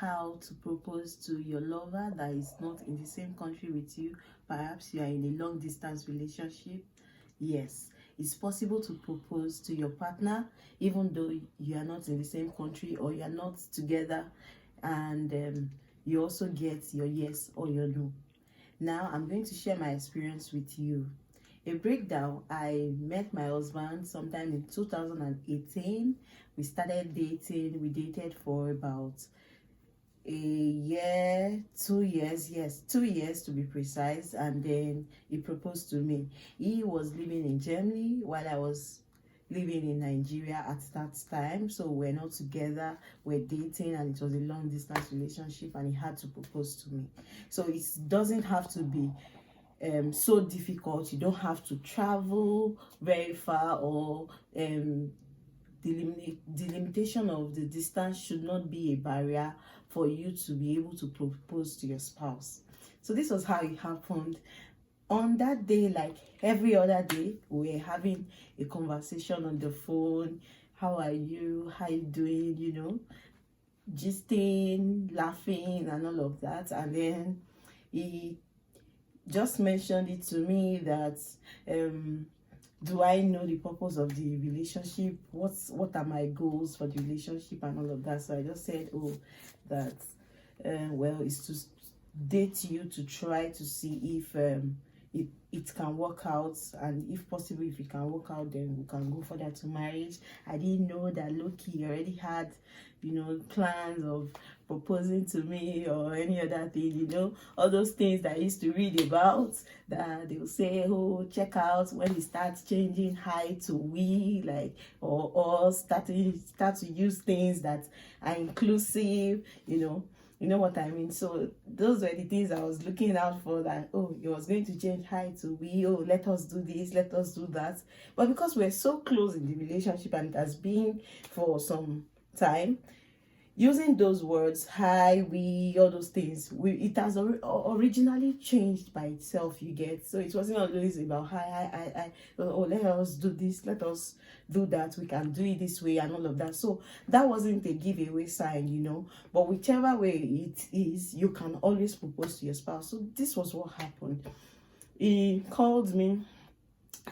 how to propose to your lover that is not in the same country with you. Perhaps you are in a long distance relationship. Yes, it's possible to propose to your partner even though you are not in the same country or you are not together, and you also get your yes or your no. Now I'm going to share my experience with you. A breakdown: I met my husband sometime in 2018. We started dating. We dated for about a year, 2 years, yes, 2 years to be precise, and then he proposed to me. He was living in Germany while I was living in Nigeria at that time, so we're not together, we're dating, and it was a long distance relationship, and he had to propose to me. So it doesn't have to be so difficult. You don't have to travel very far, or the limitation of the distance should not be a barrier for you to be able to propose to your spouse. So this was how it happened. On that day, like every other day, we were having a conversation on the phone. How are you? How you doing? You know, gisting, laughing, and all of that. And then he just mentioned it to me that do I know the purpose of the relationship? What are my goals for the relationship and all of that? So I just said, oh, that well, it's to date you to try to see if it can work out, and if possible, if it can work out, then we can go further to marriage. I didn't know that Loki already had, you know, plans of proposing to me or any other thing, you know, all those things that I used to read about, that they will say, oh, check out when he starts changing hi to we, like, or start to use things that are inclusive, you know what I mean. So those were the things I was looking out for, that, oh, he was going to change hi to we, oh, let us do this, let us do that. But because we're so close in the relationship, and it has been for some time, using those words, hi, we, all those things, it has originally changed by itself, you get. So it wasn't always about hi, I, oh, let us do this, let us do that, we can do it this way, and all of that. So that wasn't a giveaway sign, you know. But whichever way it is, you can always propose to your spouse. So this was what happened. He called me,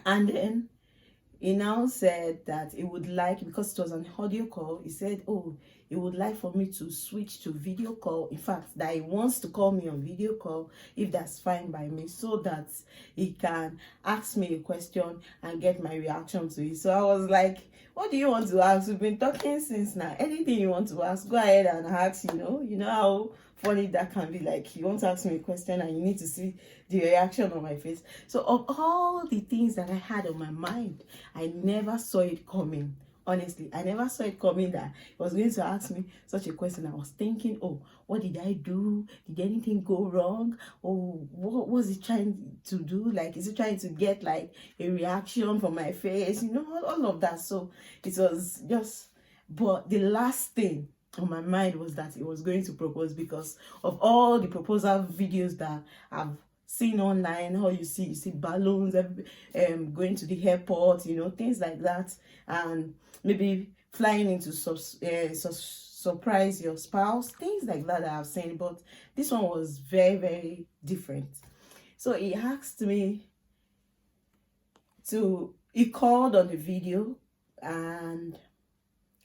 and then he now said that he would like, because it was an audio call, he said, oh, he would like for me to switch to video call. In fact, that he wants to call me on video call, if that's fine by me, so that he can ask me a question and get my reaction to it. So I was like, what do you want to ask? We've been talking since now. Anything you want to ask, go ahead and ask, you know. You know how funny that can be. Like, you want to ask me a question and you need to see the reaction on my face. So of all the things that I had on my mind, I never saw it coming. Honestly, I never saw it coming that he was going to ask me such a question. I was thinking, oh, what did I do? Did anything go wrong? Oh, what was he trying to do? Like, is he trying to get like a reaction from my face? You know, all of that. So it was just, but the last thing on my mind was that he was going to propose, because of all the proposal videos that I've seen online. How you see balloons, going to the airport, you know, things like that, and maybe flying into surprise your spouse, things like that I've seen. But this one was very, very different. So he asked me he called on the video, and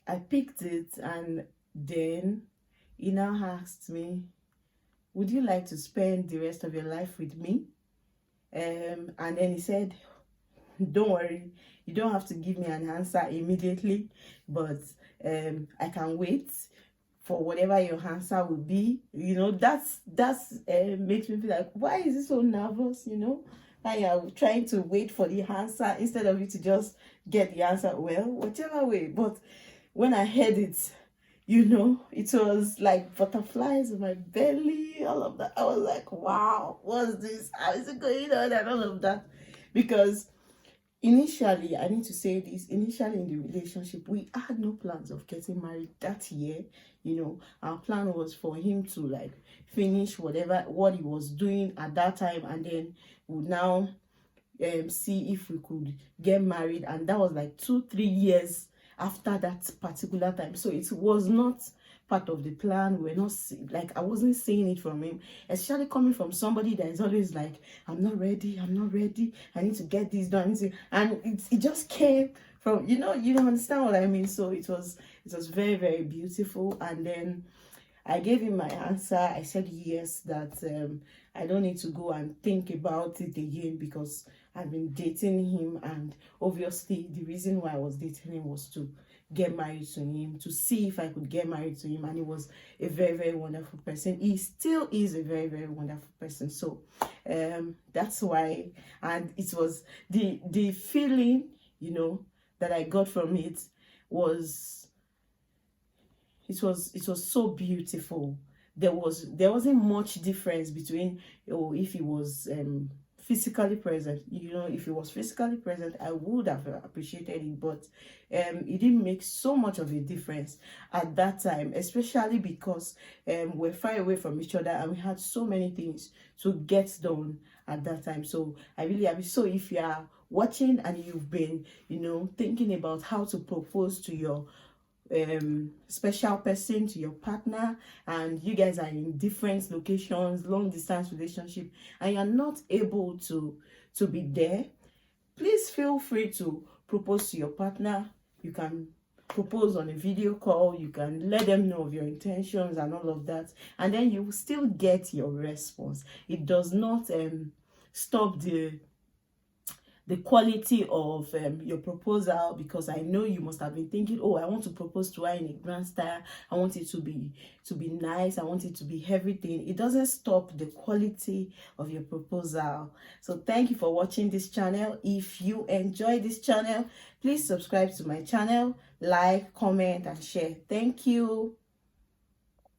I picked it, and then he now asked me, would you like to spend the rest of your life with me? And then he said, don't worry, you don't have to give me an answer immediately, but I can wait for whatever your answer will be. You know, that's makes me feel like, why is he so nervous? You know, I am trying to wait for the answer instead of you to just get the answer. Well, whichever way. But when I heard it, you know, it was like butterflies in my belly, all of that. I was like, wow, what's this? How is it going on? And all of that. Because initially, I need to say this, initially in the relationship, we had no plans of getting married that year. You know, our plan was for him to like finish what he was doing at that time, and then we'll now see if we could get married. And that was like 2-3 years after that particular time. So it was not part of the plan. We're not like, I wasn't seeing it from him, especially coming from somebody that is always like, I'm not ready, I need to get this done. And it just came from, you understand what I mean. So it was very, very beautiful. And then I gave him my answer. I said yes, that I don't need to go and think about it again, because I've been dating him, and obviously the reason why I was dating him was to get married to him, to see if I could get married to him. And he was a very, very wonderful person. He still is a very, very wonderful person. So that's why. And it was the feeling, that I got from it was, it was so beautiful. There wasn't much difference between, if he was physically present. If he was physically present, I would have appreciated it, but it didn't make so much of a difference at that time, especially because we're far away from each other and we had so many things to get done at that time. So I really happy. So if you are watching and you've been thinking about how to propose to your special person, to your partner, and you guys are in different locations, long distance relationship, and you're not able to be there, please feel free to propose to your partner. You can propose on a video call, you can let them know of your intentions and all of that, and then you will still get your response. It does not stop the quality of your proposal, because I know you must have been thinking, oh, I want to propose to her in a grand style, I want it to be nice, I want it to be everything. It doesn't stop the quality of your proposal. So thank you for watching this channel. If you enjoy this channel, please subscribe to my channel, like, comment and share. Thank you.